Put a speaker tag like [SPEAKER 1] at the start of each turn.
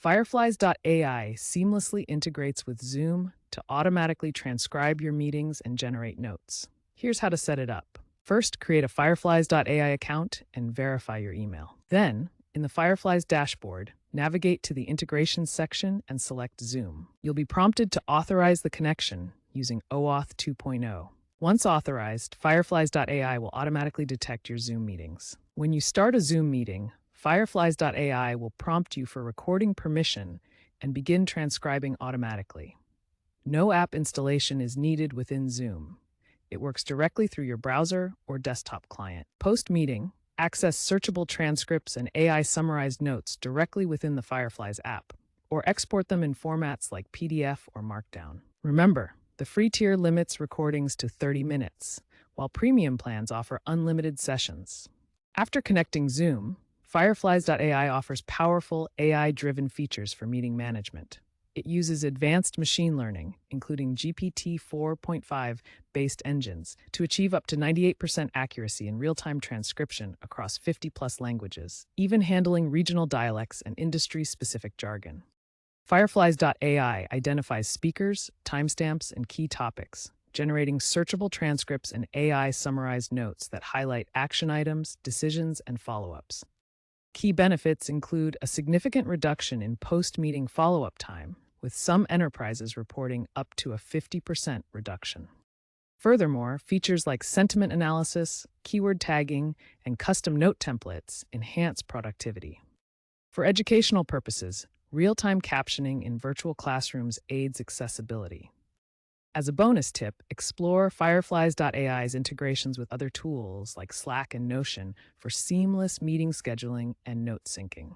[SPEAKER 1] Fireflies.ai seamlessly integrates with Zoom to automatically transcribe your meetings and generate notes. Here's how to set it up. First, create a Fireflies.ai account and verify your email. Then, in the Fireflies dashboard, navigate to the Integrations section and select Zoom. You'll be prompted to authorize the connection using OAuth 2.0. Once authorized, Fireflies.ai will automatically detect your Zoom meetings. When you start a Zoom meeting, Fireflies.ai will prompt you for recording permission and begin transcribing automatically. No app installation is needed within Zoom. It works directly through your browser or desktop client. Post-meeting, access searchable transcripts and AI-summarized notes directly within the Fireflies app, or export them in formats like PDF or Markdown. Remember, the free tier limits recordings to 30 minutes, while premium plans offer unlimited sessions. After connecting Zoom, Fireflies.ai offers powerful AI-driven features for meeting management. It uses advanced machine learning, including GPT 4.5-based engines, to achieve up to 98% accuracy in real-time transcription across 50-plus languages, even handling regional dialects and industry-specific jargon. Fireflies.ai identifies speakers, timestamps, and key topics, generating searchable transcripts and AI-summarized notes that highlight action items, decisions, and follow-ups. Key benefits include a significant reduction in post-meeting follow-up time, with some enterprises reporting up to a 50% reduction. Furthermore, features like sentiment analysis, keyword tagging, and custom note templates enhance productivity. For educational purposes, real-time captioning in virtual classrooms aids accessibility. As a bonus tip, explore Fireflies.ai's integrations with other tools like Slack and Notion for seamless meeting scheduling and note syncing.